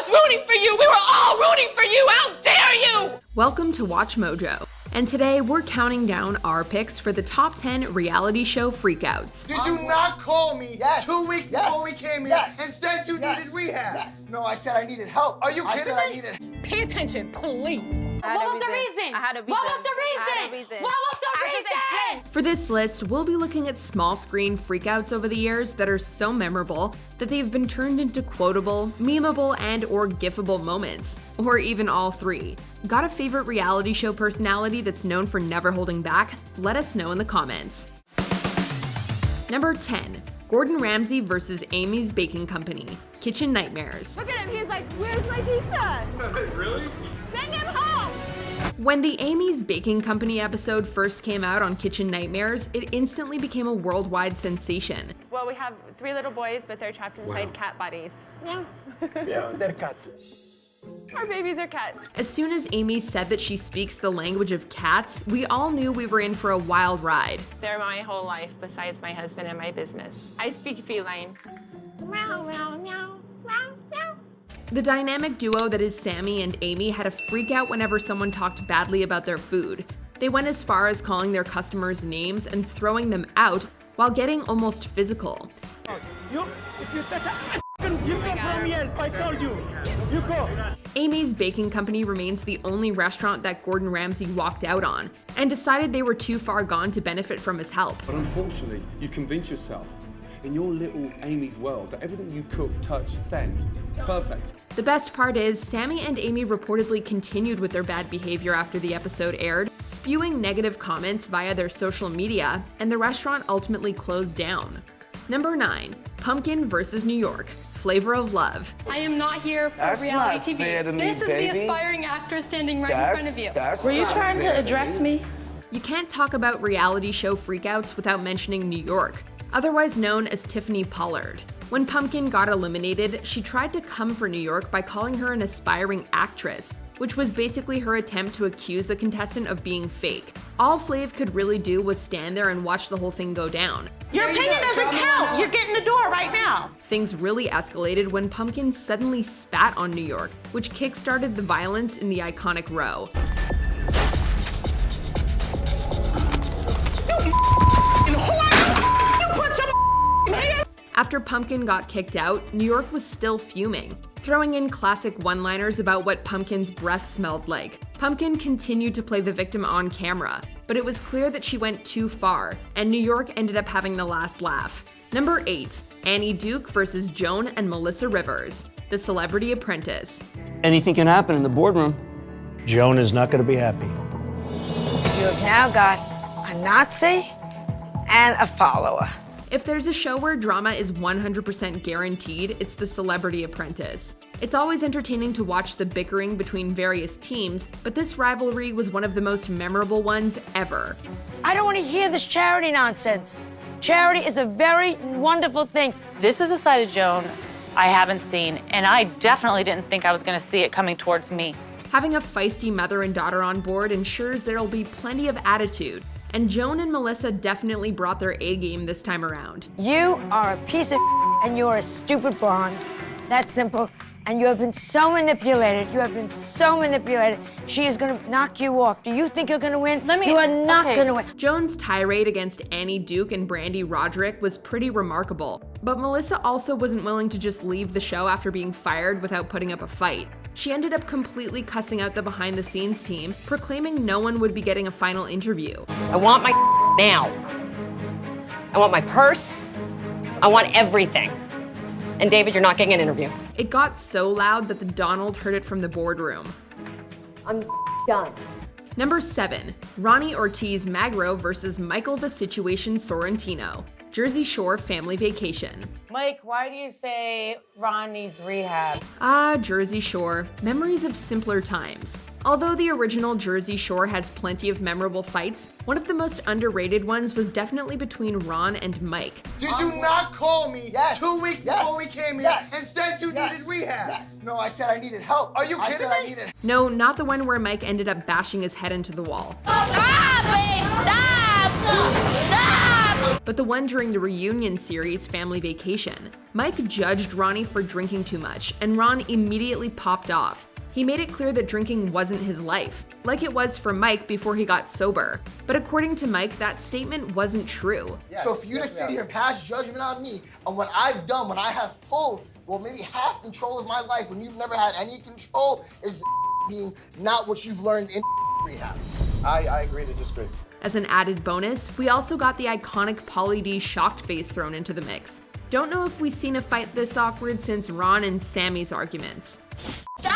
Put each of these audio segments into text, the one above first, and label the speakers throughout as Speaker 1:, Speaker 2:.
Speaker 1: was rooting for you. We were all rooting for you. How dare you?
Speaker 2: Welcome to Watch Mojo. And today we're counting down our picks for the top 10 reality show freakouts.
Speaker 3: Did you not call me 2 weeks before we came here and said you needed rehab?
Speaker 4: Yes. No, I said I needed help.
Speaker 3: Are you kidding me?
Speaker 1: Pay attention, please.
Speaker 5: What was the reason? What was the reason?
Speaker 2: For this list, we'll be looking at small screen freakouts over the years that are so memorable that they've been turned into quotable, memeable, and or gifable moments, or even all three. Got a favorite reality show personality that's known for never holding back? Let us know in the comments. Number 10. Gordon Ramsay versus Amy's Baking Company. Kitchen Nightmares.
Speaker 5: Look at him, he's like, where's my pizza?
Speaker 3: Really?
Speaker 5: Send him home!
Speaker 2: When the Amy's Baking Company episode first came out on Kitchen Nightmares, it instantly became a worldwide sensation.
Speaker 6: Well, we have 3 little boys, but they're trapped inside cat bodies.
Speaker 5: No.
Speaker 4: Yeah, they're cats.
Speaker 6: Our babies are cats.
Speaker 2: As soon as Amy said that she speaks the language of cats, we all knew we were in for a wild ride.
Speaker 6: They're my whole life, besides my husband and my business. I speak feline.
Speaker 5: Meow, meow, meow, meow, meow.
Speaker 2: The dynamic duo that is Sammy and Amy had a freak out whenever someone talked badly about their food. They went as far as calling their customers names and throwing them out while getting almost physical.
Speaker 4: If you touch you go from here, I told you. You go.
Speaker 2: Amy's Baking Company remains the only restaurant that Gordon Ramsay walked out on and decided they were too far gone to benefit from his help.
Speaker 7: But unfortunately, you've convinced yourself in your little Amy's world that everything you cook, touch, send is perfect.
Speaker 2: The best part is, Sammy and Amy reportedly continued with their bad behavior after the episode aired, spewing negative comments via their social media, and the restaurant ultimately closed down. Number 9. Pumkin versus New York. Flavor of Love.
Speaker 8: I am not here for reality TV. This is the aspiring actress standing right in front of you.
Speaker 9: Were you trying to address me?
Speaker 2: You can't talk about reality show freakouts without mentioning New York, otherwise known as Tiffany Pollard. When Pumkin got eliminated, she tried to come for New York by calling her an aspiring actress, which was basically her attempt to accuse the contestant of being fake. All Flav could really do was stand there and watch the whole thing go down.
Speaker 9: Your opinion doesn't count. You're getting the door right now.
Speaker 2: Things really escalated when Pumkin suddenly spat on New York, which kickstarted the violence in the iconic row. After Pumkin got kicked out, New York was still fuming, throwing in classic one-liners about what Pumkin's breath smelled like. Pumkin continued to play the victim on camera, but it was clear that she went too far, and New York ended up having the last laugh. Number 8. Annie Duke versus Joan and Melissa Rivers. The Celebrity Apprentice.
Speaker 10: Anything can happen in the boardroom.
Speaker 4: Joan is not going to be happy.
Speaker 11: You have now got a Nazi and a follower.
Speaker 2: If there's a show where drama is 100% guaranteed, it's The Celebrity Apprentice. It's always entertaining to watch the bickering between various teams, but this rivalry was one of the most memorable ones ever.
Speaker 11: I don't want to hear this charity nonsense. Charity is a very wonderful thing.
Speaker 12: This is a side of Joan I haven't seen, and I definitely didn't think I was going to see it coming towards me.
Speaker 2: Having a feisty mother and daughter on board ensures there'll be plenty of attitude, and Joan and Melissa definitely brought their A-game this time around.
Speaker 11: You are a piece of and you're a stupid blonde. That's simple. And you have been so manipulated. You have been so manipulated. She is going to knock you off. Do you think you're going to win? You are not going to win.
Speaker 2: Joan's tirade against Annie Duke and Brandy Roderick was pretty remarkable, but Melissa also wasn't willing to just leave the show after being fired without putting up a fight. She ended up completely cussing out the behind-the-scenes team, proclaiming no one would be getting a final interview.
Speaker 13: I want my now. I want my purse. I want everything. And David, you're not getting an interview.
Speaker 2: It got so loud that the Donald heard it from the boardroom.
Speaker 13: I'm done.
Speaker 2: Number 7. Ronnie Ortiz-Magro versus Michael the Situation Sorrentino. Jersey Shore Family Vacation.
Speaker 14: Mike, why do you say Ron needs rehab?
Speaker 2: Ah, Jersey Shore. Memories of simpler times. Although the original Jersey Shore has plenty of memorable fights, one of the most underrated ones was definitely between Ron and Mike.
Speaker 3: Did you not call me 2 weeks before we came here and said you needed rehab?
Speaker 4: Yes. No, I said I needed help.
Speaker 3: Are you kidding me?
Speaker 2: No, not the one where Mike ended up bashing his head into the wall.
Speaker 5: Stop it! Stop! Stop!
Speaker 2: but the one during the reunion series Family Vacation. Mike judged Ronnie for drinking too much, and Ron immediately popped off. He made it clear that drinking wasn't his life, like it was for Mike before he got sober. But according to Mike, that statement wasn't true.
Speaker 3: So for you to sit here and pass judgment on me on what I've done, when I have full, well, maybe half control of my life, when you've never had any control, is being not what you've learned in rehab. I agree to disagree.
Speaker 2: As an added bonus, we also got the iconic Pauly D shocked face thrown into the mix. Don't know if we've seen a fight this awkward since Ron and Sammy's arguments.
Speaker 1: Stop!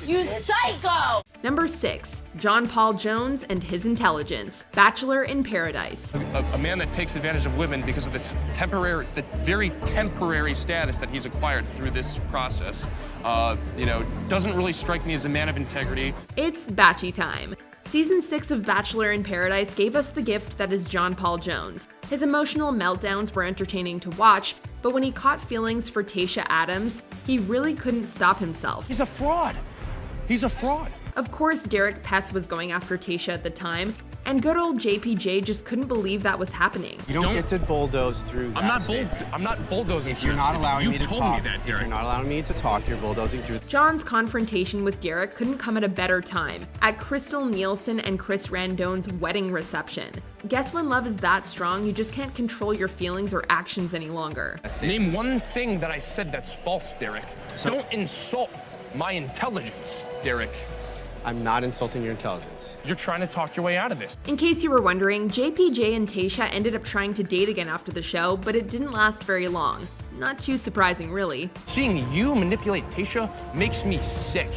Speaker 1: You psycho!
Speaker 2: Number 6, John Paul Jones and his intelligence, Bachelor in Paradise.
Speaker 15: A man that takes advantage of women because of the very temporary status that he's acquired through this process, doesn't really strike me as a man of integrity.
Speaker 2: It's Batchy time. Season 6 of Bachelor in Paradise gave us the gift that is John Paul Jones. His emotional meltdowns were entertaining to watch, but when he caught feelings for Tayshia Adams, he really couldn't stop himself.
Speaker 4: He's a fraud. He's a fraud.
Speaker 2: Of course, Derek Peth was going after Tayshia at the time, and good old JPJ just couldn't believe that was happening.
Speaker 16: You don't get to bulldoze through that.
Speaker 15: I'm not bulldozing
Speaker 16: if
Speaker 15: through
Speaker 16: you're not
Speaker 15: this.
Speaker 16: allowing me to
Speaker 15: told
Speaker 16: talk.
Speaker 15: Me that, Derek.
Speaker 16: If you're not allowing me to talk, you're bulldozing through.
Speaker 2: John's confrontation with Derek couldn't come at a better time, at Crystal Nielsen and Chris Randone's wedding reception. Guess when love is that strong, you just can't control your feelings or actions any longer.
Speaker 15: Name one thing that I said that's false, Derek. Don't insult my intelligence, Derek.
Speaker 16: I'm not insulting your intelligence.
Speaker 15: You're trying to talk your way out of this.
Speaker 2: In case you were wondering, JPJ and Tayshia ended up trying to date again after the show, but it didn't last very long. Not too surprising, really.
Speaker 15: Seeing you manipulate Tayshia makes me sick.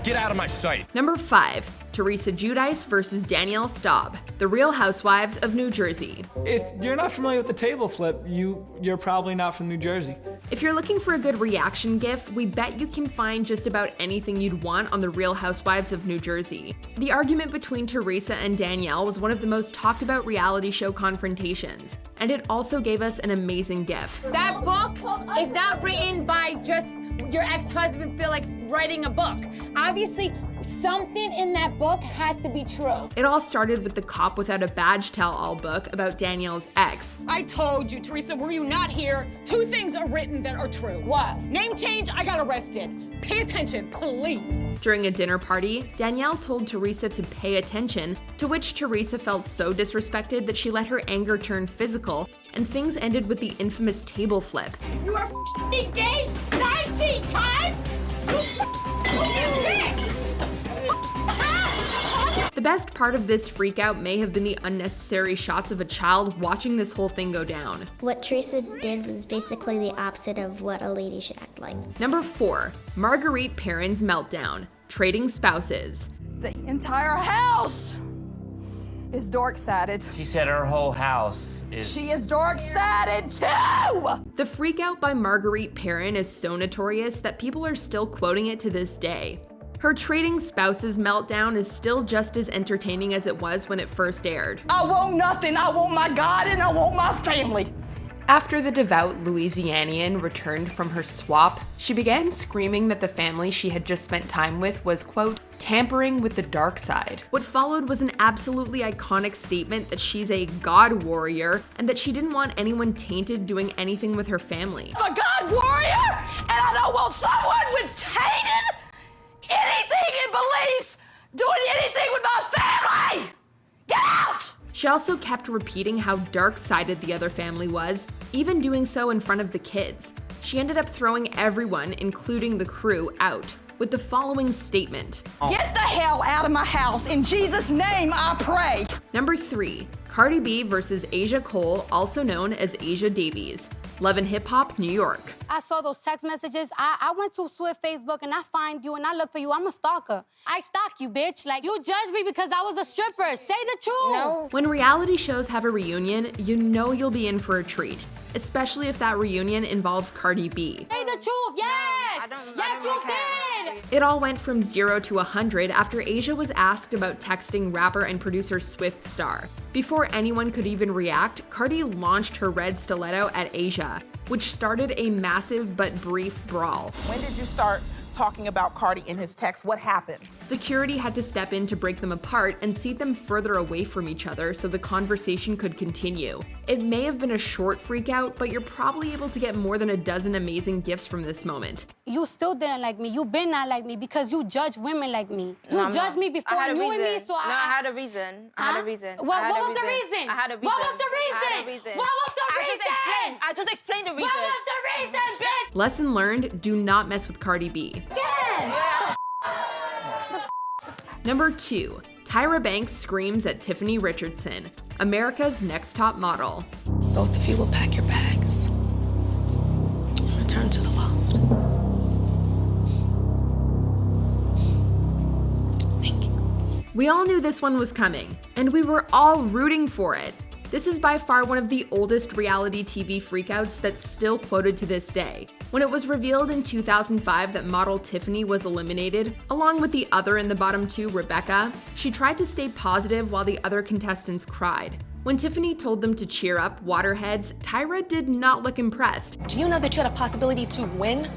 Speaker 15: Get out of my sight.
Speaker 2: Number 5, Teresa Giudice versus Danielle Staub, The Real Housewives of New Jersey.
Speaker 17: If you're not familiar with the table flip, you're probably not from New Jersey.
Speaker 2: If you're looking for a good reaction gif, we bet you can find just about anything you'd want on The Real Housewives of New Jersey. The argument between Teresa and Danielle was one of the most talked about reality show confrontations, and it also gave us an amazing gif.
Speaker 5: That book is not written by just your ex-husband feel like writing a book. Obviously, something in that book has to be true.
Speaker 2: It all started with the Cop Without a Badge tell-all book about Danielle's ex.
Speaker 1: I told you, Teresa, were you not here? 2 things are written that are true. What? Name change, I got arrested. Pay attention, please.
Speaker 2: During a dinner party, Danielle told Teresa to pay attention, to which Teresa felt so disrespected that she let her anger turn physical, and things ended with the infamous table flip.
Speaker 5: You are f***ing gay 19 times?
Speaker 2: The best part of this freakout may have been the unnecessary shots of a child watching this whole thing go down.
Speaker 18: What Teresa did was basically the opposite of what a lady should act like.
Speaker 2: Number 4, Marguerite Perrin's meltdown, trading spouses.
Speaker 19: The entire house is dork-sided.
Speaker 10: She said her whole house is...
Speaker 19: She is dork-sided too!
Speaker 2: The freakout by Marguerite Perrin is so notorious that people are still quoting it to this day. Her trading spouses meltdown is still just as entertaining as it was when it first aired.
Speaker 19: I want nothing. I want my God and I want my family.
Speaker 2: After the devout Louisianian returned from her swap, she began screaming that the family she had just spent time with was, quote, tampering with the dark side. What followed was an absolutely iconic statement that she's a God warrior and that she didn't want anyone tainted doing anything with her family.
Speaker 19: I'm a God warrior, and I don't want someone with tainted anything in beliefs doing anything with my family! Get out!
Speaker 2: She also kept repeating how dark-sided the other family was, even doing so in front of the kids. She ended up throwing everyone, including the crew, out with the following statement.
Speaker 19: Get the hell out of my house. In Jesus' name, I pray.
Speaker 2: Number 3, Cardi B versus Asia Cole, also known as Asia Davies. Love and Hip Hop, New York.
Speaker 5: I saw those text messages. I went to Swift Facebook and I find you and I look for you. I'm a stalker. I stalk you, bitch. Like, you judged me because I was a stripper. Say the truth. No.
Speaker 2: When reality shows have a reunion, you know you'll be in for a treat, especially if that reunion involves Cardi B.
Speaker 5: Say the truth, yes! Yes, you did!
Speaker 2: It all went from 0 to 100 after Asia was asked about texting rapper and producer Swift Star. Before anyone could even react, Cardi launched her red stiletto at Asia, which started a massive but brief brawl.
Speaker 19: When did you start
Speaker 9: talking about Cardi in his text. What happened?
Speaker 2: Security had to step in to break them apart and seat them further away from each other so the conversation could continue. It may have been a short freakout, but you're probably able to get more than a dozen amazing gifts from this moment.
Speaker 5: You still didn't like me. You been not like me because you judge women like me. You judged me before you knew me, so
Speaker 20: I had a reason. I had a reason.
Speaker 5: What was the reason?
Speaker 20: I had a reason.
Speaker 5: What was the reason?
Speaker 20: I had a reason.
Speaker 5: What was the reason?
Speaker 20: I just explained the reason.
Speaker 5: What was the reason, bitch?
Speaker 2: Lesson learned, do not mess with Cardi B.
Speaker 5: Yeah.
Speaker 2: Number 2, Tyra Banks screams at Tiffany Richardson, America's Next Top Model.
Speaker 8: Both of you will pack your bags. Return to the loft. Thank you.
Speaker 2: We all knew this one was coming, and we were all rooting for it. This is by far one of the oldest reality TV freakouts that's still quoted to this day. When it was revealed in 2005 that model Tiffany was eliminated, along with the other in the bottom two, Rebecca, she tried to stay positive while the other contestants cried. When Tiffany told them to cheer up, waterheads, Tyra did not look impressed.
Speaker 8: Do you know that you had a possibility to win?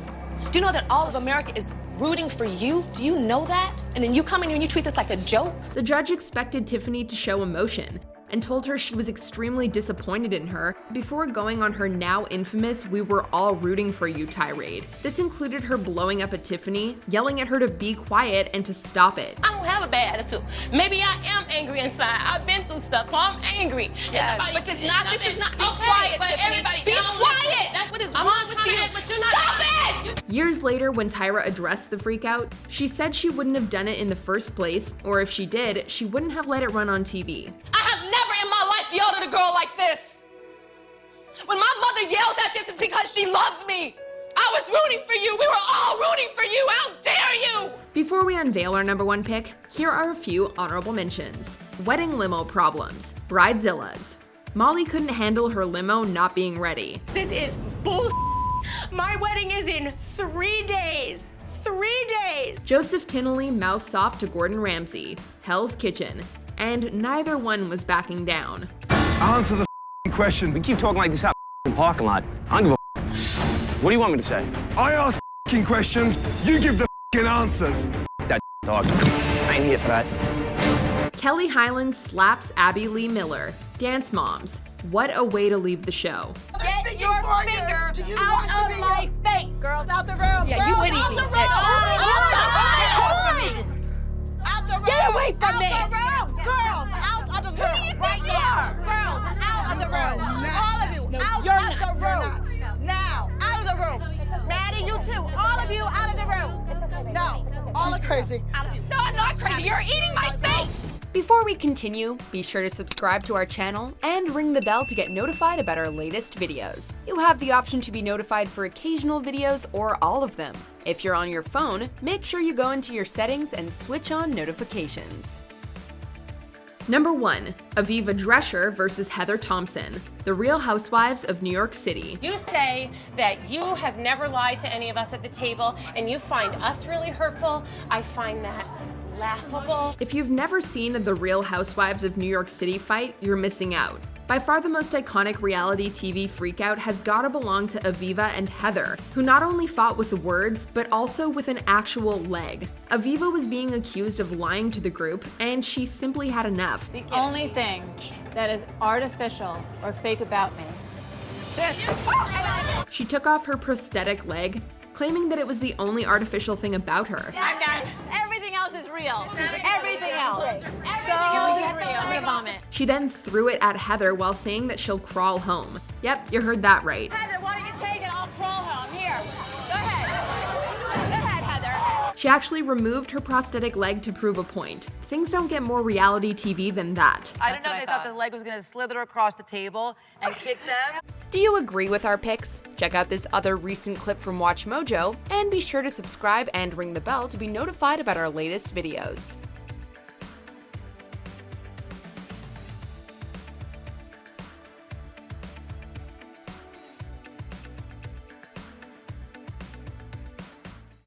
Speaker 8: Do you know that all of America is rooting for you? Do you know that? And then you come in here and you treat this like a joke?
Speaker 2: The judge expected Tiffany to show emotion and told her she was extremely disappointed in her before going on her now infamous "we were all rooting for you" tirade. This included her blowing up at Tiffany, yelling at her to be quiet and to stop it.
Speaker 13: I don't have a bad attitude. Maybe I am angry inside. I've been through stuff, so I'm angry.
Speaker 8: Yes, but it's not, this is not, be quiet, Tiffany. Be quiet!
Speaker 13: That's what is
Speaker 8: I'm
Speaker 13: wrong
Speaker 8: not
Speaker 13: with
Speaker 8: trying
Speaker 13: you.
Speaker 8: to, but you're not. Stop it!
Speaker 2: Years later, when Tyra addressed the freakout, she said she wouldn't have done it in the first place, or if she did, she wouldn't have let it run on TV.
Speaker 8: I have never in my life yelled at a girl like this. When my mother yells at this, it's because she loves me. I was rooting for you. We were all rooting for you. How dare you?
Speaker 2: Before we unveil our number 1 pick, here are a few honorable mentions. Wedding limo problems, Bridezillas. Molly couldn't handle her limo not being ready.
Speaker 9: This is bull. My wedding is in 3 days. 3 days.
Speaker 2: Joseph Tinley mouths off to Gordon Ramsay, Hell's Kitchen, and neither one was backing down.
Speaker 21: Answer the question.
Speaker 22: We keep talking like this out in the parking lot. I don't give a What do you want me to say?
Speaker 21: I ask questions, you give the answers.
Speaker 22: That dog. I ain't here for that.
Speaker 2: Kelly Hyland slaps Abby Lee Miller. Dance Moms. What a way to leave the show.
Speaker 19: Get your finger out of my face.
Speaker 14: Girls, out the room.
Speaker 19: Yeah, you would eat me.
Speaker 5: Get away from me.
Speaker 14: Out the room. Girls, out of the room. Right now. Girls, out of the room. All of you, out of the room. Now, out of the room. Maddie, you too. All of you, out of the room. No. All of you.
Speaker 19: Crazy.
Speaker 14: Out of you.
Speaker 19: No, I'm not crazy. You're eating my face.
Speaker 2: Before we continue, be sure to subscribe to our channel and ring the bell to get notified about our latest videos. You have the option to be notified for occasional videos or all of them. If you're on your phone, make sure you go into your settings and switch on notifications. Number 1, Aviva Drescher versus Heather Thomson, The Real Housewives of New York City.
Speaker 6: You say that you have never lied to any of us at the table and you find us really hurtful. I find that laughable.
Speaker 2: If you've never seen The Real Housewives of New York City fight, you're missing out. By far the most iconic reality TV freakout has gotta belong to Aviva and Heather, who not only fought with words, but also with an actual leg. Aviva was being accused of lying to the group, and she simply had enough.
Speaker 23: The only thing that is artificial or fake about me.
Speaker 2: She took off her prosthetic leg, claiming that it was the only artificial thing about her.
Speaker 23: I'm done. Everything else is real. Everything else. Everything else is real. I'm gonna vomit.
Speaker 2: She then threw it at Heather while saying that she'll crawl home. Yep, you heard that right.
Speaker 23: Heather, why don't you take it? I'll crawl home. Here. Go ahead. Go ahead, Heather.
Speaker 2: She actually removed her prosthetic leg to prove a point. Things don't get more reality TV than that.
Speaker 24: I don't know if they thought the leg was gonna slither across the table and kick them.
Speaker 2: Do you agree with our picks? Check out this other recent clip from WatchMojo, and be sure to subscribe and ring the bell to be notified about our latest videos.